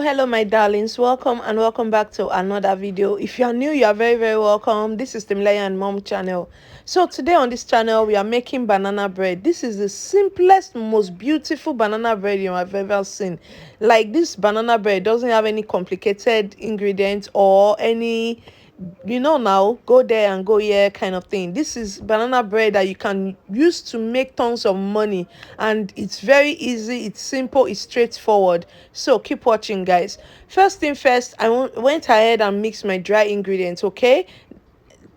Hello my darlings, welcome and welcome back to another video. If you are new, you are very welcome. This is Temilayo and Mom channel. So today on this channel we are making banana bread. This is the simplest, most beautiful banana bread you have ever seen. Like, this banana bread doesn't have any complicated ingredients or any, now go there and go here kind of thing. This is banana bread that you can use to make tons of money, and it's very easy, it's simple, it's straightforward. So keep watching, guys. First thing first, I went ahead and mixed my dry ingredients. Okay,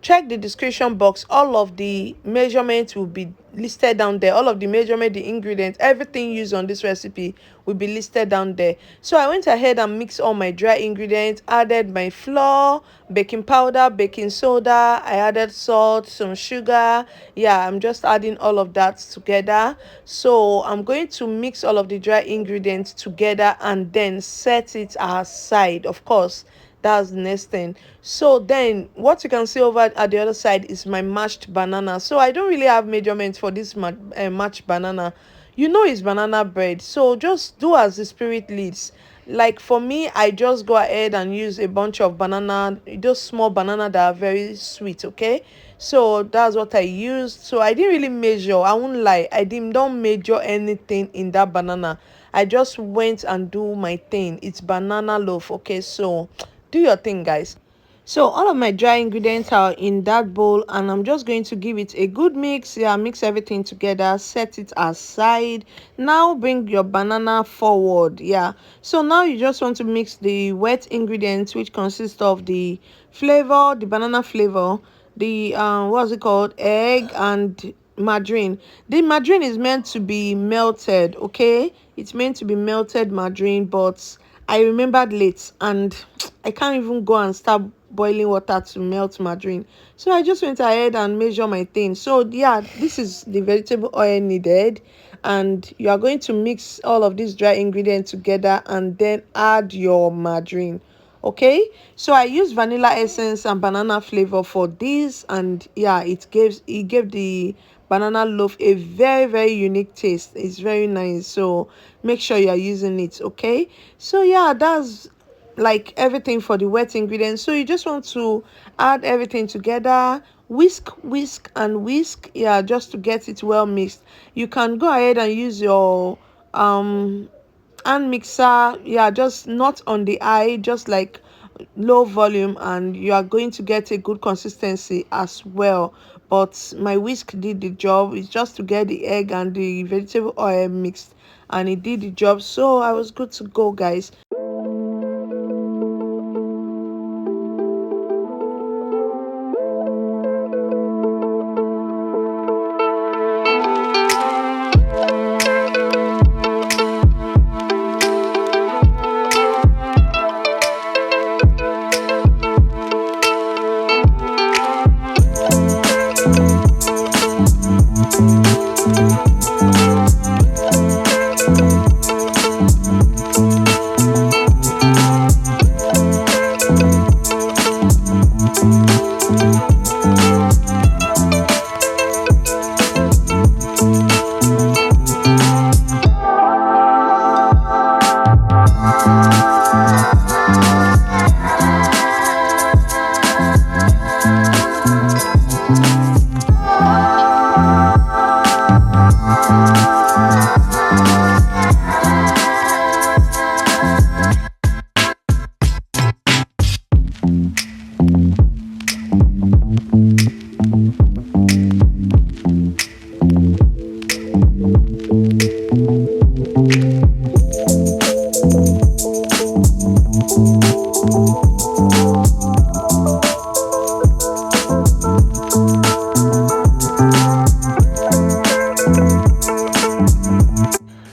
check the description box. All of the measurements will be listed down there. All of the measurement, the ingredients, everything used on this recipe will be listed down there. So I went ahead and mixed all my dry ingredients, added my flour, baking powder, baking soda, I added salt, some sugar. Yeah, I'm just adding all of that together. So I'm going to mix all of the dry ingredients together and then set it aside. Of course, that's the next thing. So then what you can see over at the other side is my mashed banana. So I don't really have measurements for this mashed banana. It's banana bread, so just do as the spirit leads. Like for me, I just go ahead and use a bunch of banana, those small banana that are very sweet. Okay, so that's what I used. So I didn't really measure, I won't lie, don't measure anything in that banana. I just went and do my thing. It's banana loaf. Okay, so do your thing, guys. So all of my dry ingredients are in that bowl, and I'm just going to give it a good mix. Yeah, mix everything together, set it aside. Now bring your banana forward. Yeah, so now you just want to mix the wet ingredients, which consist of the flavor, the banana flavor, the what's it called, egg, and margarine. The margarine is meant to be melted. Okay, it's meant to be melted margarine, but I remembered late and I can't even go and start boiling water to melt margarine. So I just went ahead and measure my thing. So yeah, this is the vegetable oil needed, and you are going to mix all of these dry ingredients together and then add your margarine. Okay, so I use vanilla essence and banana flavor for this, and yeah, it gave the banana loaf a very unique taste. It's very nice, so make sure you are using it. Okay, so yeah, that's like everything for the wet ingredients. So you just want to add everything together, whisk and whisk. Yeah, just to get it well mixed. You can go ahead and use your hand mixer. Yeah, just not on the eye, just like low volume, and you are going to get a good consistency as well. But my whisk did the job. It's just to get the egg and the vegetable oil mixed, and it did the job, so I was good to go, guys.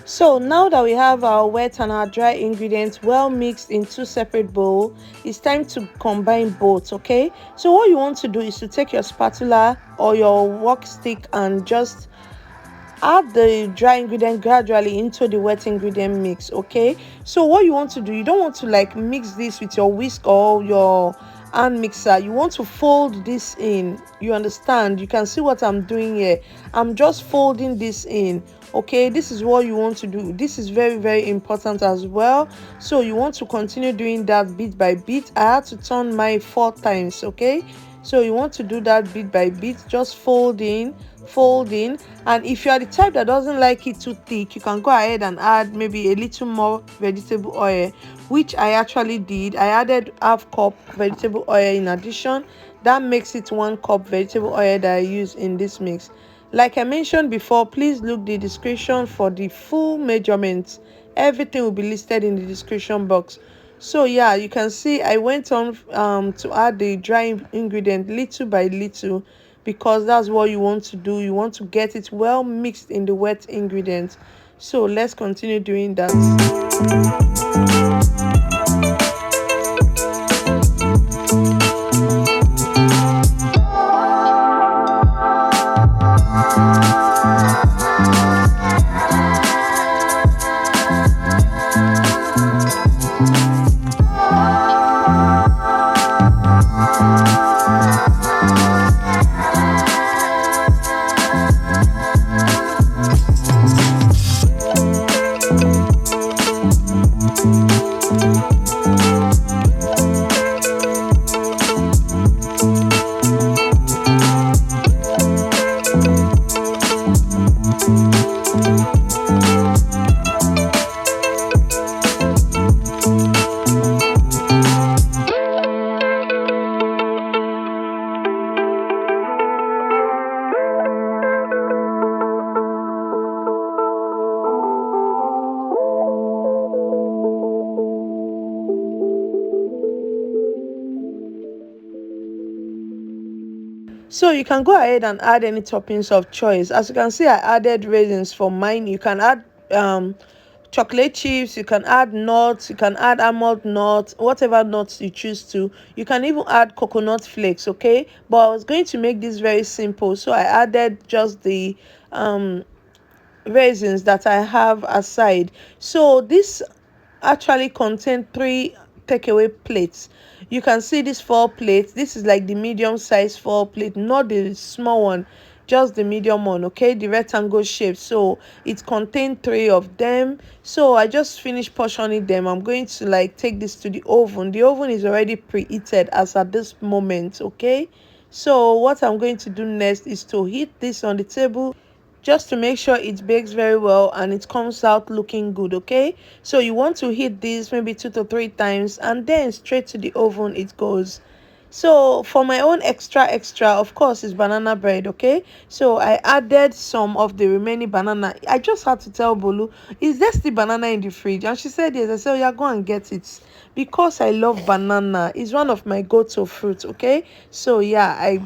So now that we have our wet and our dry ingredients well mixed in two separate bowls, it's time to combine both. Okay, so what you want to do is to take your spatula or your wok stick and just add the dry ingredient gradually into the wet ingredient mix. Okay, so what you want to do, you don't want to like mix this with your whisk or your hand mixer. You want to fold this in. You understand? You can see what I'm doing here. I'm just folding this in. Okay, this is what you want to do. This is very, very important as well. So you want to continue doing that bit by bit. I had to turn my 4 times. Okay, so you want to do that bit by bit, just folding, and if you are the type that doesn't like it too thick, you can go ahead and add maybe a little more vegetable oil, which I actually did. I added half cup vegetable oil in addition. That makes it 1 cup vegetable oil that I use in this mix. Like I mentioned before, please look the description for the full measurements. Everything will be listed in the description box. So yeah, you can see I went on to add the dry ingredient little by little, because that's what you want to do. You want to get it well mixed in the wet ingredients. So let's continue doing that. So you can go ahead and add any toppings of choice. As you can see, I added raisins for mine. You can add chocolate chips, you can add nuts, you can add almond nuts, whatever nuts you choose to. You can even add coconut flakes. Okay, but I was going to make this very simple, so I added just the raisins that I have aside. So this actually contains 3 takeaway plates. You can see this 4 plates. This is like the medium size 4 plate, not the small one, just the medium one. Okay, the rectangle shape. So it contains 3 of them. So I just finished portioning them. I'm going to like take this to the oven. The oven is already preheated as at this moment. Okay, so what I'm going to do next is to heat this on the table, just to make sure it bakes very well and it comes out looking good. Okay, so you want to heat this maybe 2 to 3 times, and then straight to the oven it goes. So for my own extra of course, is banana bread. Okay, so I added some of the remaining banana. I just had to tell Bolu, is there still banana in the fridge? And she said yes. I said, oh yeah, go and get it, because I love banana. It's one of my go-to fruits. Okay, so yeah, I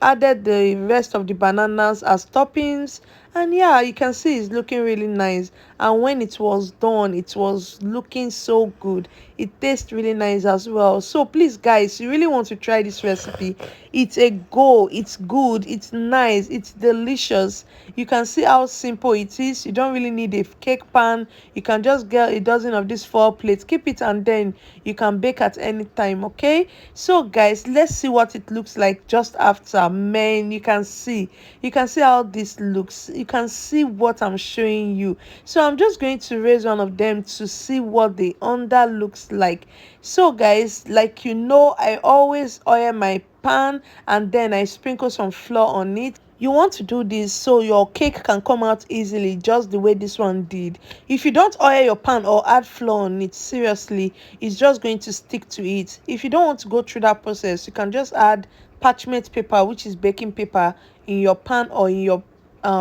added the rest of the bananas as toppings, and yeah, you can see it's looking really nice. And when it was done, it was looking so good. It tastes really nice as well. So please guys, you really want to try this recipe. It's a go. It's good, it's nice, it's delicious. You can see how simple it is. You don't really need a cake pan. You can just get a dozen of these 4 plates, keep it, and then you can bake at any time. Okay, so guys, let's see what it looks like just after. Man, you can see how this looks. You can see what I'm showing you. So I'm just going to raise one of them to see what the under looks like. So guys, like I always oil my pan and then I sprinkle some flour on it. You want to do this so your cake can come out easily, just the way this one did. If you don't oil your pan or add flour on it, seriously, it's just going to stick to it. If you don't want to go through that process, you can just add parchment paper, which is baking paper, in your pan or in your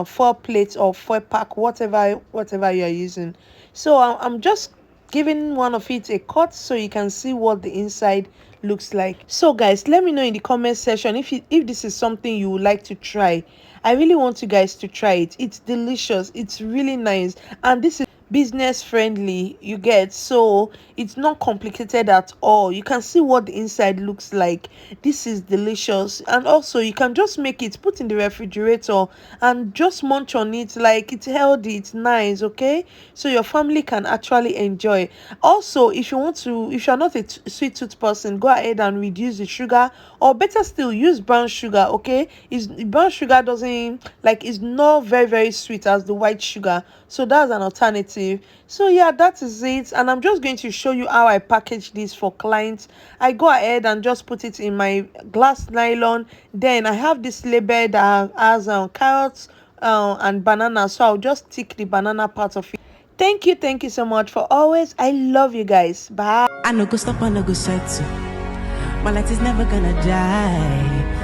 4 plates or 4 pack, whatever you are using. So I'm just giving one of it a cut so you can see what the inside looks like. So guys, let me know in the comment section if this is something you would like to try. I really want you guys to try it. It's delicious, it's really nice, and this is business friendly, you get. So it's not complicated at all. You can see what the inside looks like. This is delicious, and also you can just make it, put in the refrigerator, and just munch on it. Like, it's healthy, it's nice. Okay, so your family can actually enjoy. Also, if you want to, if you're not a sweet tooth person, go ahead and reduce the sugar, or better still, use brown sugar. Okay, is brown sugar doesn't, like, it's not very sweet as the white sugar, so that's an alternative. So yeah, that is it, and I'm just going to show you how I package this for clients. I go ahead and just put it in my glass nylon. Then I have this label that has carrots and banana, so I'll just tick the banana part of it. Thank you so much for always. I love you guys. Bye. I no go stop, I no go settle. My light is never gonna die.